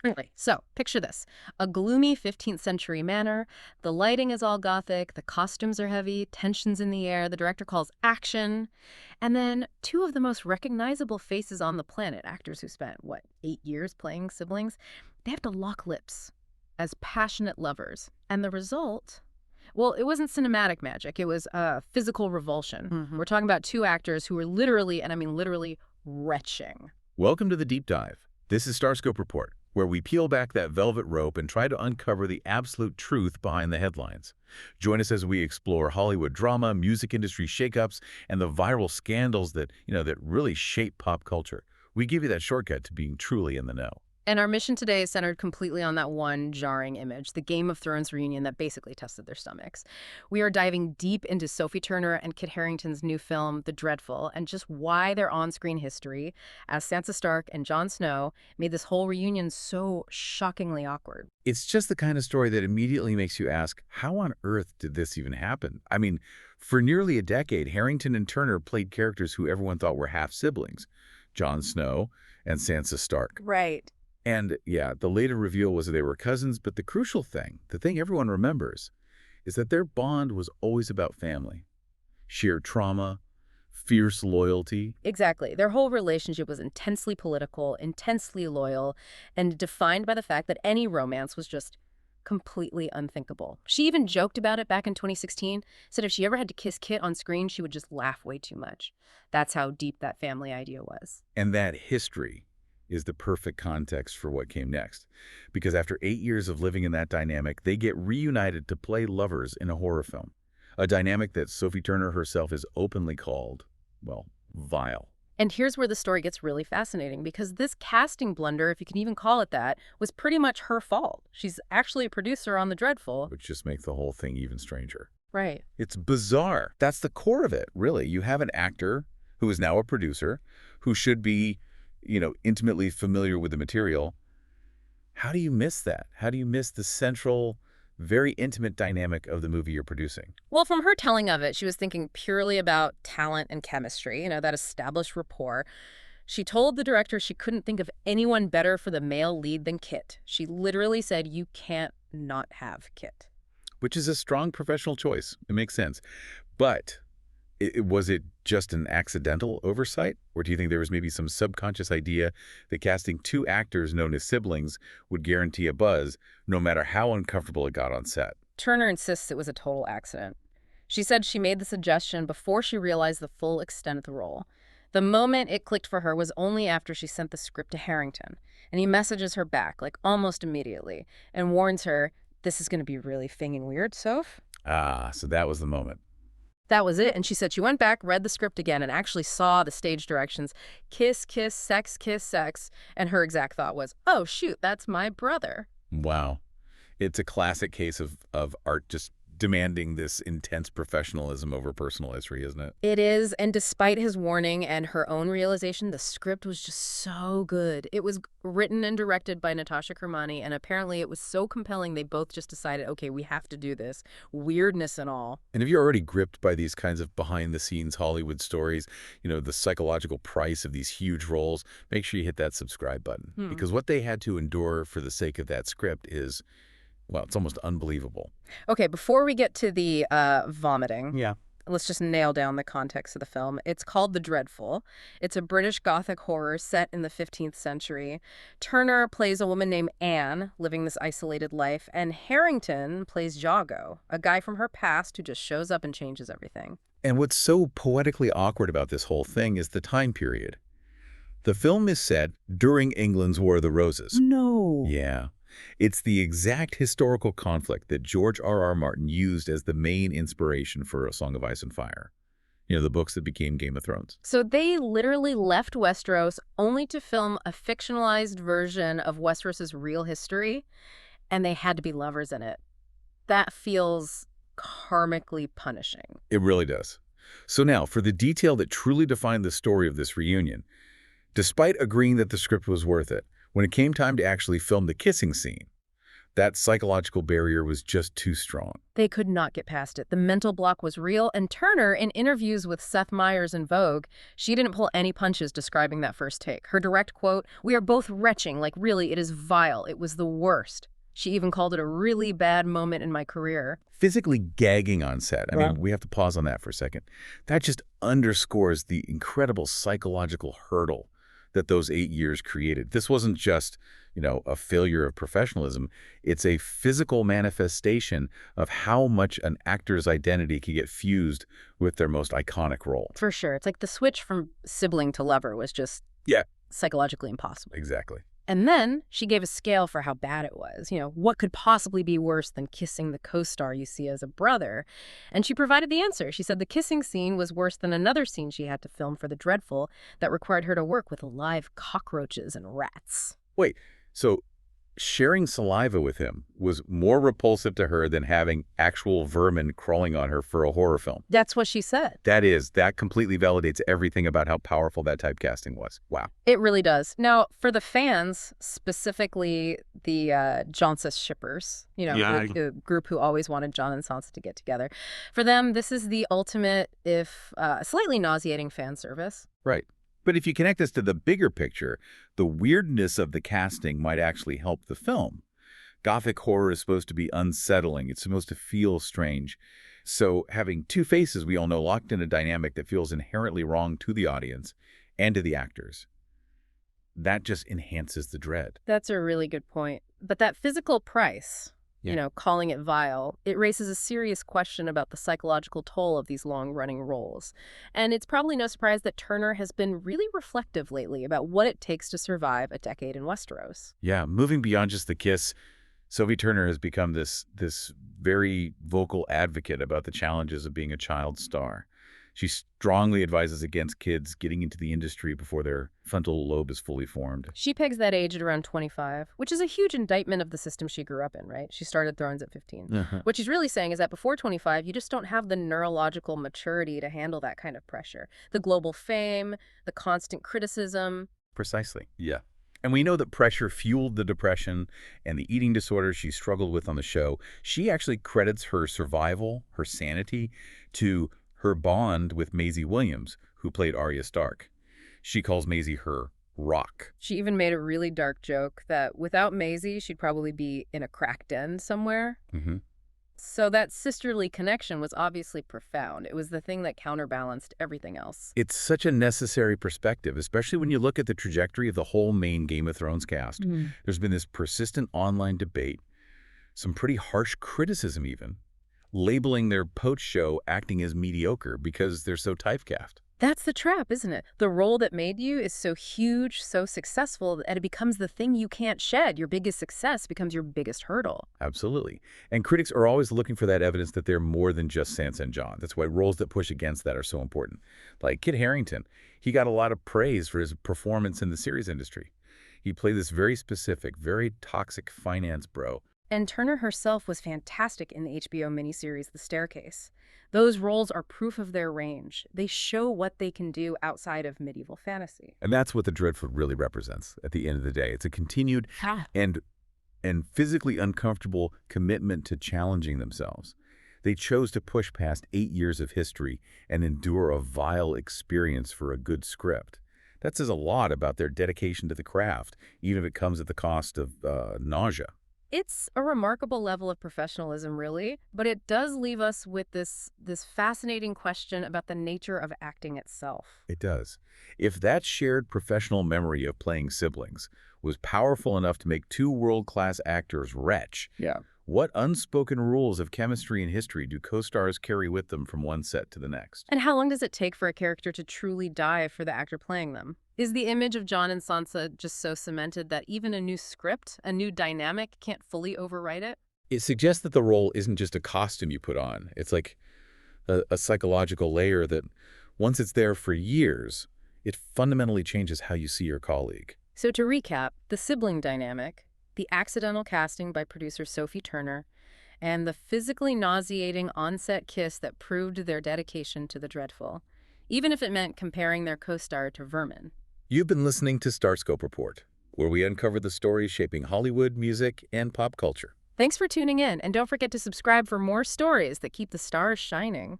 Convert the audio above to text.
Anyway, so picture this. A gloomy 15th century manor. The lighting is all Gothic. The costumes are heavy. Tensions in the air. The director calls action. And then two of the most recognizable faces on the planet, actors who spent, what, 8 years playing siblings, they have to lock lips as passionate lovers. And the result? Well, it wasn't cinematic magic. It was physical revulsion. We're talking about two actors who were literally, and I mean literally, retching. Welcome to the Deep Dive. This is Starscope Report, where we peel back that velvet rope and try to uncover the absolute truth behind the headlines. Join us as we explore Hollywood drama, music industry shakeups, and the viral scandals that really shape pop culture. We give you that shortcut to being truly in the know. And our mission today is centered completely on that one jarring image, the Game of Thrones reunion that basically tested their stomachs. We are diving deep into Sophie Turner and Kit Harington's new film, The Dreadful, and just why their on-screen history as Sansa Stark and Jon Snow made this whole reunion so shockingly awkward. It's just the kind of story that immediately makes you ask, how on earth did this even happen? I mean, for nearly a decade, Harington and Turner played characters who everyone thought were half-siblings, Jon Snow and Sansa Stark. Right. And yeah, the later reveal was that they were cousins, but the crucial thing, the thing everyone remembers, is that their bond was always about family. Shared trauma, fierce loyalty. Exactly. Their whole relationship was intensely political, intensely loyal, and defined by the fact that any romance was just completely unthinkable. She even joked about it back in 2016, said if she ever had to kiss Kit on screen, she would just laugh way too much. That's how deep that family idea was. And that history is the perfect context for what came next. Because after 8 years of living in that dynamic, they get reunited to play lovers in a horror film. A dynamic that Sophie Turner herself has openly called, well, vile. And here's where the story gets really fascinating, because this casting blunder, if you can even call it that, was pretty much her fault. She's actually a producer on The Dreadful. Which just makes the whole thing even stranger. Right. It's bizarre. That's the core of it, really. You have an actor who is now a producer who should be intimately familiar with the material. How do you miss that? How do you miss the central, very intimate dynamic of the movie you're producing? Well, from her telling of it, she was thinking purely about talent and chemistry, that established rapport. She told the director she couldn't think of anyone better for the male lead than Kit. She literally said, you can't not have Kit. Which is a strong professional choice. It makes sense. But was it just an accidental oversight? Or do you think there was maybe some subconscious idea that casting two actors known as siblings would guarantee a buzz, no matter how uncomfortable it got on set? Turner insists it was a total accident. She said she made the suggestion before she realized the full extent of the role. The moment it clicked for her was only after she sent the script to Harington. And he messages her back, like almost immediately, and warns her, this is going to be really finging weird, Soph. Ah, so that was the moment. That was it. And she said she went back, read the script again, and actually saw the stage directions. Kiss, kiss, sex. And her exact thought was, oh, shoot, that's my brother. Wow. It's a classic case of art just demanding this intense professionalism over personal history, isn't it? It is. And despite his warning and her own realization, the script was just so good. It was written and directed by Natasha Kermani, and apparently it was so compelling they both just decided, okay, we have to do this, weirdness and all. And if you're already gripped by these kinds of behind-the-scenes Hollywood stories, the psychological price of these huge roles, make sure you hit that subscribe button. Because what they had to endure for the sake of that script is, well, it's almost unbelievable. Okay, before we get to the vomiting, Yeah. let's just nail down the context of the film. It's called The Dreadful. It's a British Gothic horror set in the 15th century. Turner plays a woman named Anne, living this isolated life, and Harington plays Jago, a guy from her past who just shows up and changes everything. And what's so poetically awkward about this whole thing is the time period. The film is set during England's War of the Roses. No. Yeah. It's the exact historical conflict that George R.R. Martin used as the main inspiration for A Song of Ice and Fire. The books that became Game of Thrones. So they literally left Westeros only to film a fictionalized version of Westeros's real history, and they had to be lovers in it. That feels karmically punishing. It really does. So now, for the detail that truly defined the story of this reunion, despite agreeing that the script was worth it, when it came time to actually film the kissing scene, That psychological barrier was just too strong. They could not get past it. The mental block was real, and Turner, in interviews with Seth Meyers in Vogue, she didn't pull any punches describing that first take. Her direct quote, "We are both retching, like really, it is vile. It was the worst." She even called it a really bad moment in my career. Physically gagging on set. I Wow. mean, we have to pause on that for a second. That just underscores the incredible psychological hurdle that those 8 years created. This wasn't just, a failure of professionalism. It's a physical manifestation of how much an actor's identity can get fused with their most iconic role. For sure. It's like the switch from sibling to lover was just Yeah, psychologically impossible. exactly. And then she gave a scale for how bad it was. What could possibly be worse than kissing the co-star you see as a brother? And she provided the answer. She said the kissing scene was worse than another scene she had to film for The Dreadful that required her to work with live cockroaches and rats. Wait, so sharing saliva with him was more repulsive to her than having actual vermin crawling on her for a horror film. That's what she said. That completely validates everything about how powerful that typecasting was. Wow. It really does. Now, for the fans, specifically the Johnson shippers, Yeah. the group who always wanted Jon and Sansa to get together, for them, this is the ultimate, if slightly nauseating fan service. Right. But if you connect this to the bigger picture, the weirdness of the casting might actually help the film. Gothic horror is supposed to be unsettling. It's supposed to feel strange. So having two faces we all know locked in a dynamic that feels inherently wrong to the audience and to the actors, that just enhances the dread. That's a really good point. But that physical price, Yeah. calling it vile, it raises a serious question about the psychological toll of these long-running roles. And it's probably no surprise that Turner has been really reflective lately about what it takes to survive a decade in Westeros. Yeah, moving beyond just the kiss, Sophie Turner has become this very vocal advocate about the challenges of being a child star. She strongly advises against kids getting into the industry before their frontal lobe is fully formed. She pegs that age at around 25, which is a huge indictment of the system she grew up in, right? She started Thrones at 15. Uh-huh. What she's really saying is that before 25, you just don't have the neurological maturity to handle that kind of pressure. The global fame, the constant criticism. Precisely. Yeah. And we know that pressure fueled the depression and the eating disorders she struggled with on the show. She actually credits her survival, her sanity, to her bond with Maisie Williams, who played Arya Stark. She calls Maisie her rock. She even made a really dark joke that without Maisie, she'd probably be in a crack den somewhere. Mm-hmm. So that sisterly connection was obviously profound. It was the thing that counterbalanced everything else. It's such a necessary perspective, especially when you look at the trajectory of the whole main Game of Thrones cast. There's been this persistent online debate, some pretty harsh criticism even, labeling their poach show acting as mediocre because they're so typecast. That's the trap, isn't it? The role that made you is so huge, so successful, that it becomes the thing you can't shed. Your biggest success becomes your biggest hurdle. Absolutely. And critics are always looking for that evidence that they're more than just Sansa and Jon. That's why roles that push against that are so important. Like Kit Harington, he got a lot of praise for his performance in the series industry. He played this very specific, very toxic finance bro. And Turner herself was fantastic in the HBO miniseries The Staircase. Those roles are proof of their range. They show what they can do outside of medieval fantasy. And that's what The Dreadful really represents at the end of the day. It's a continued and physically uncomfortable commitment to challenging themselves. They chose to push past 8 years of history and endure a vile experience for a good script. That says a lot about their dedication to the craft, even if it comes at the cost of nausea. It's a remarkable level of professionalism, really, but it does leave us with this fascinating question about the nature of acting itself. It does. If that shared professional memory of playing siblings was powerful enough to make two world-class actors retch, what unspoken rules of chemistry and history do co-stars carry with them from one set to the next? And how long does it take for a character to truly die for the actor playing them? Is the image of Jon and Sansa just so cemented that even a new script, a new dynamic, can't fully overwrite it? It suggests that the role isn't just a costume you put on. It's like a psychological layer that, once it's there for years, it fundamentally changes how you see your colleague. So to recap, the sibling dynamic, the accidental casting by producer Sophie Turner, and the physically nauseating on-set kiss that proved their dedication to the dreadful, even if it meant comparing their co-star to vermin. You've been listening to Starscope Report, where we uncover the stories shaping Hollywood, music, and pop culture. Thanks for tuning in, and don't forget to subscribe for more stories that keep the stars shining.